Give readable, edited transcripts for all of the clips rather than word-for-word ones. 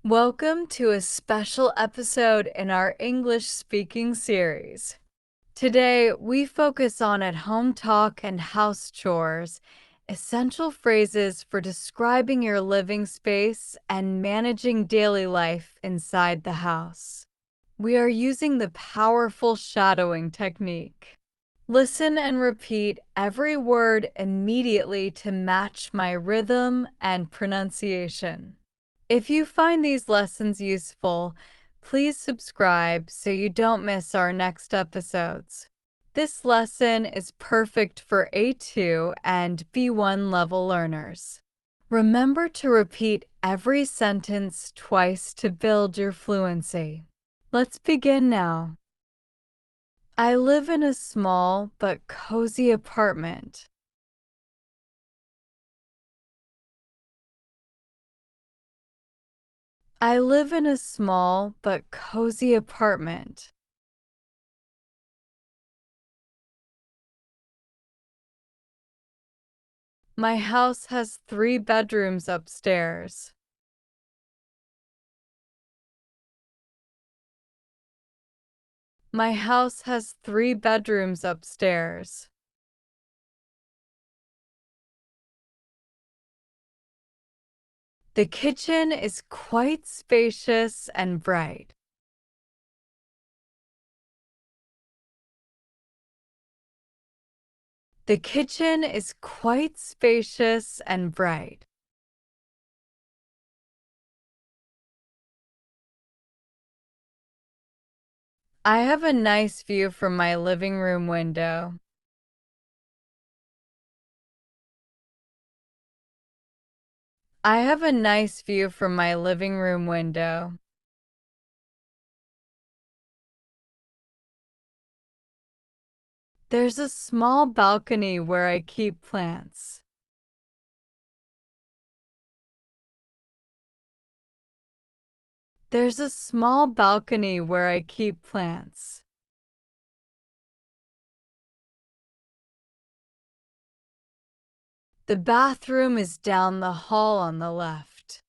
Welcome to a special episode in our English speaking series. Today, we focus on at-home talk and house chores, essential phrases for describing your living space and managing daily life inside the house. We are using the powerful shadowing technique. Listen and repeat every word immediately to match my rhythm and pronunciation. If you find these lessons useful, please subscribe so you don't miss our next episodes. This lesson is perfect for A2 and B1 level learners. Remember to repeat every sentence twice to build your fluency. Let's begin now. I live in a small but cozy apartment. I live in a small but cozy apartment. My house has 3 bedrooms upstairs. My house has 3 bedrooms upstairs. The kitchen is quite spacious and bright. The kitchen is quite spacious and bright. I have a nice view from my living room window. I have a nice view from my living room window. There's a small balcony where I keep plants. There's a small balcony where I keep plants. The bathroom is down the hall on the left.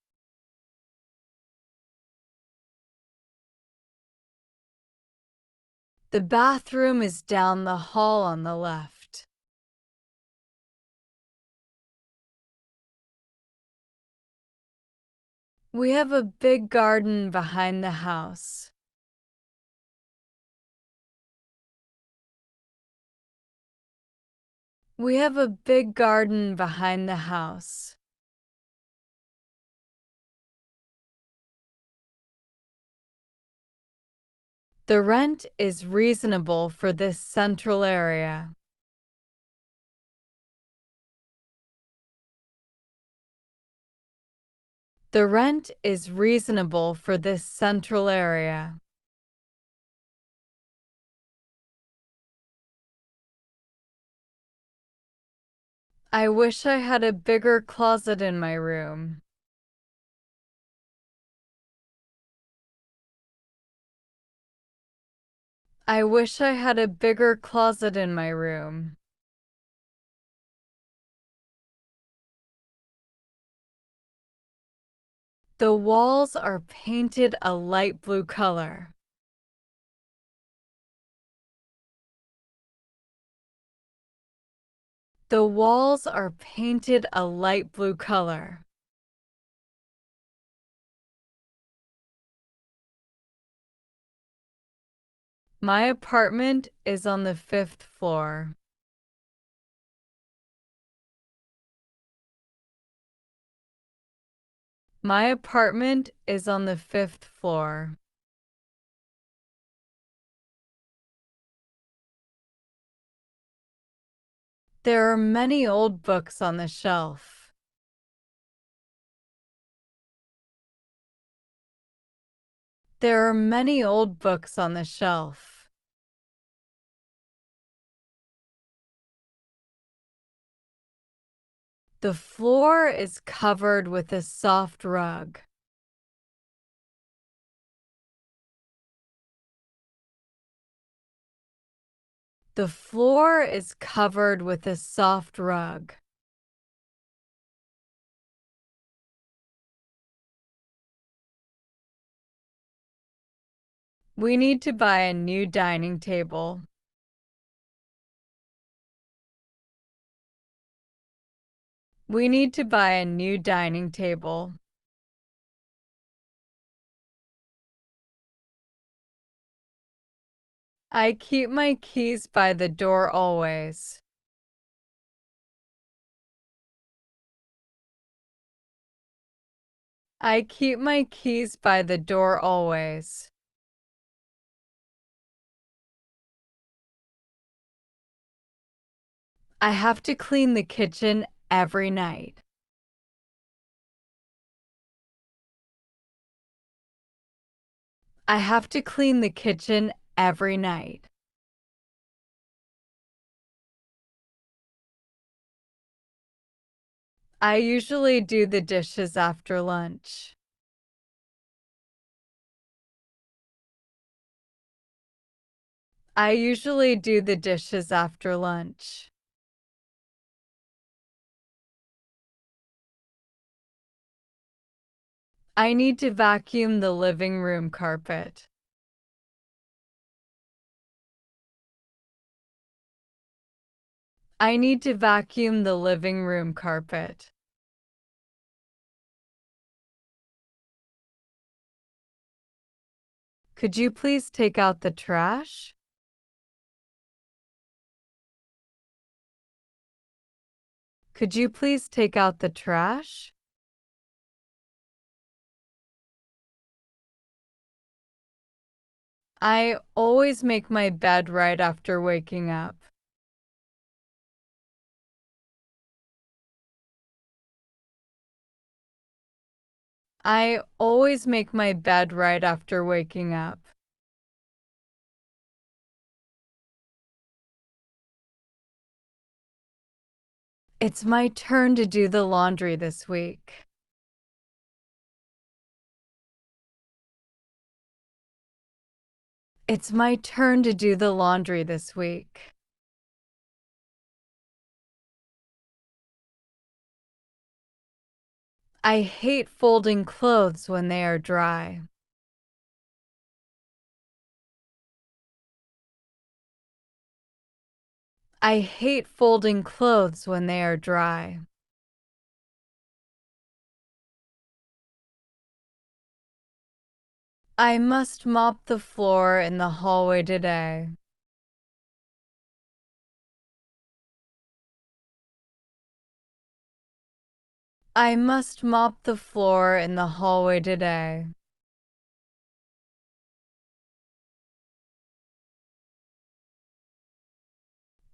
The bathroom is down the hall on the left. We have a big garden behind the house. We have a big garden behind the house. The rent is reasonable for this central area. The rent is reasonable for this central area. I wish I had a bigger closet in my room. I wish I had a bigger closet in my room. The walls are painted a light blue color. The walls are painted a light blue color. My apartment is on the 5th floor. My apartment is on the 5th floor. There are many old books on the shelf. There are many old books on the shelf. The floor is covered with a soft rug. The floor is covered with a soft rug. We need to buy a new dining table. We need to buy a new dining table. I keep my keys by the door always. I keep my keys by the door always. I have to clean the kitchen every night. I have to clean the kitchen every night. I usually do the dishes after lunch. I usually do the dishes after lunch. I need to vacuum the living room carpet. I need to vacuum the living room carpet. Could you please take out the trash? Could you please take out the trash? I always make my bed right after waking up. I always make my bed right after waking up. It's my turn to do the laundry this week. It's my turn to do the laundry this week. I hate folding clothes when they are dry. I hate folding clothes when they are dry. I must mop the floor in the hallway today. I must mop the floor in the hallway today.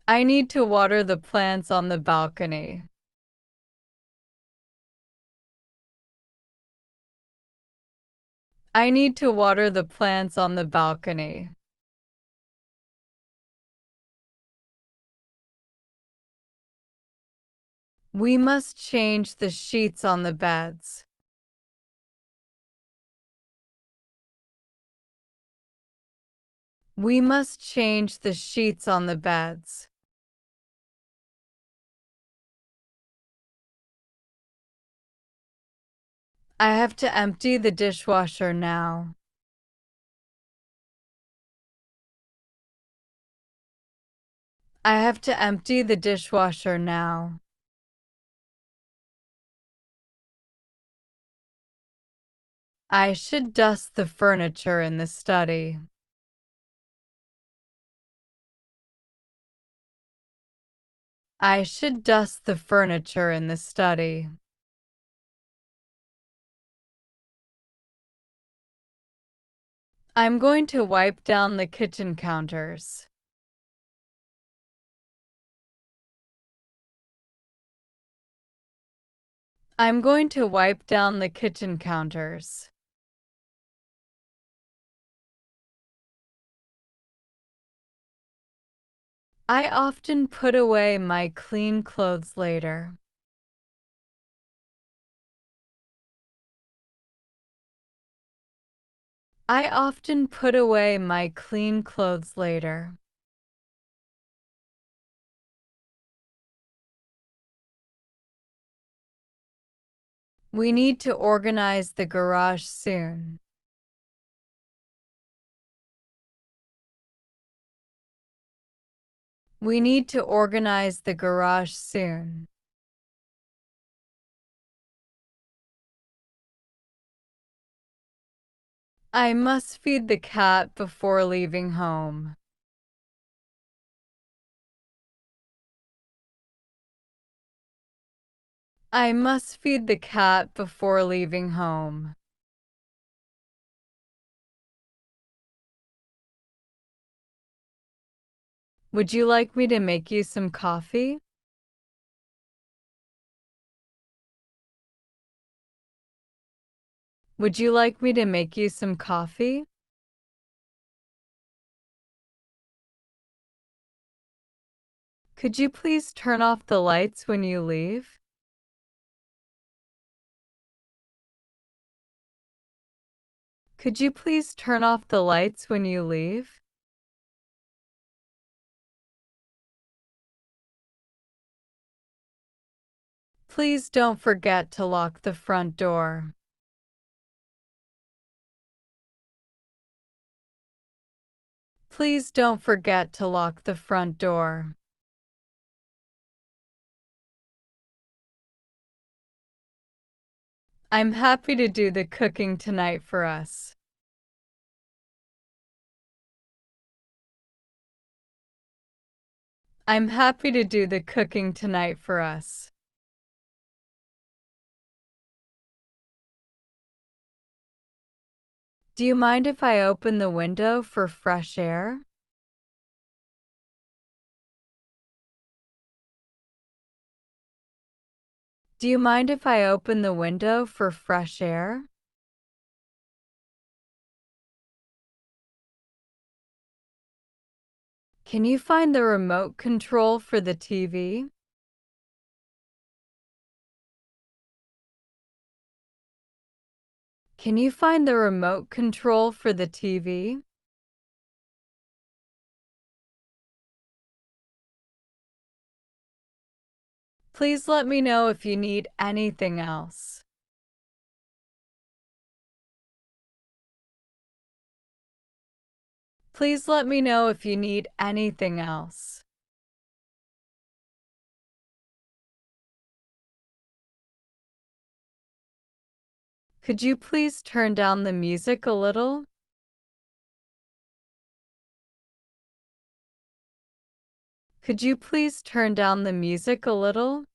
I need to water the plants on the balcony. I need to water the plants on the balcony. We must change the sheets on the beds. We must change the sheets on the beds. I have to empty the dishwasher now. I have to empty the dishwasher now. I should dust the furniture in the study. I should dust the furniture in the study. I'm going to wipe down the kitchen counters. I'm going to wipe down the kitchen counters. I often put away my clean clothes later. I often put away my clean clothes later. We need to organize the garage soon. We need to organize the garage soon. I must feed the cat before leaving home. I must feed the cat before leaving home. Would you like me to make you some coffee? Would you like me to make you some coffee? Could you please turn off the lights when you leave? Could you please turn off the lights when you leave? Please don't forget to lock the front door. Please don't forget to lock the front door. I'm happy to do the cooking tonight for us. I'm happy to do the cooking tonight for us. Do you mind if I open the window for fresh air? Do you mind if I open the window for fresh air? Can you find the remote control for the TV? Can you find the remote control for the TV? Please let me know if you need anything else. Please let me know if you need anything else. Could you please turn down the music a little? Could you please turn down the music a little?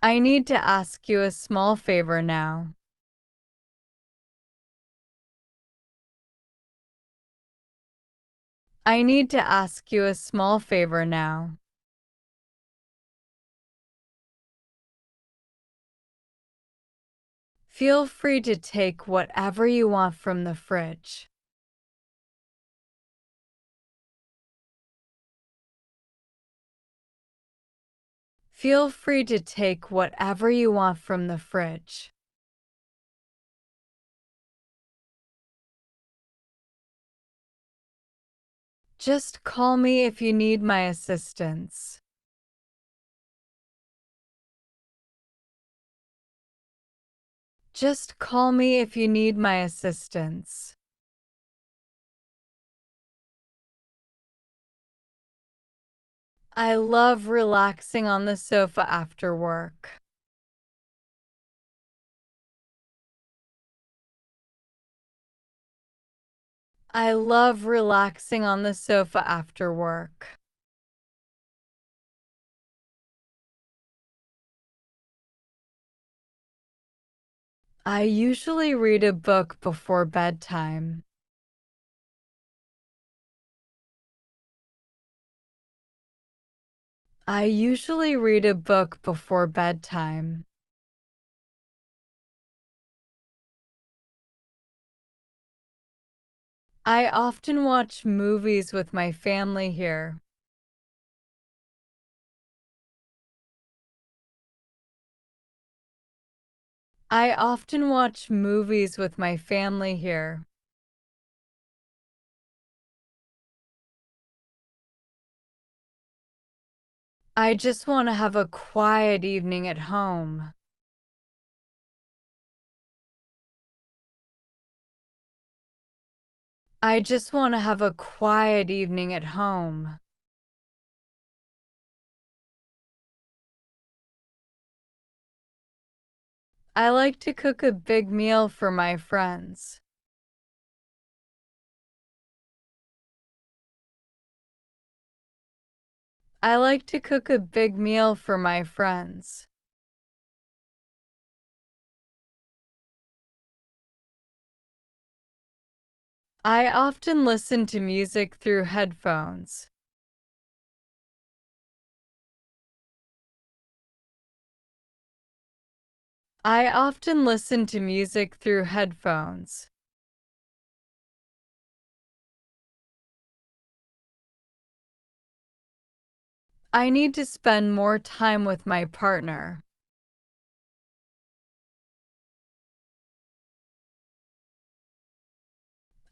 I need to ask you a small favor now. I need to ask you a small favor now. Feel free to take whatever you want from the fridge. Feel free to take whatever you want from the fridge. Just call me if you need my assistance. Just call me if you need my assistance. I love relaxing on the sofa after work. I love relaxing on the sofa after work. I usually read a book before bedtime. I usually read a book before bedtime. I often watch movies with my family here. I often watch movies with my family here. I just want to have a quiet evening at home. I just want to have a quiet evening at home. I like to cook a big meal for my friends. I like to cook a big meal for my friends. I often listen to music through headphones. I often listen to music through headphones. I need to spend more time with my partner.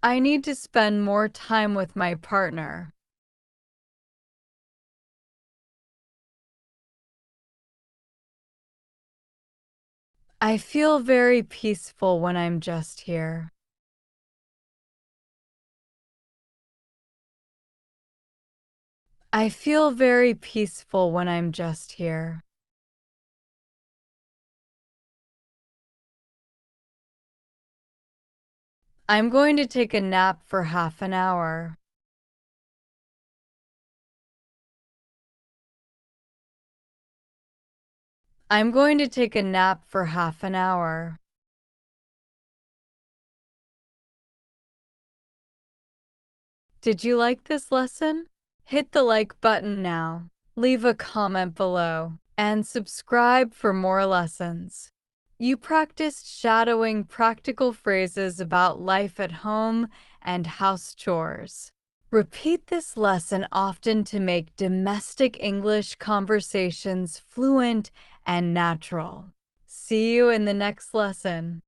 I need to spend more time with my partner. I feel very peaceful when I'm just here. I feel very peaceful when I'm just here. I'm going to take a nap for half an hour. I'm going to take a nap for half an hour. Did you like this lesson? Hit the like button now, leave a comment below, and subscribe for more lessons. You practiced shadowing practical phrases about life at home and house chores. Repeat this lesson often to make domestic English conversations fluent and natural. See you in the next lesson.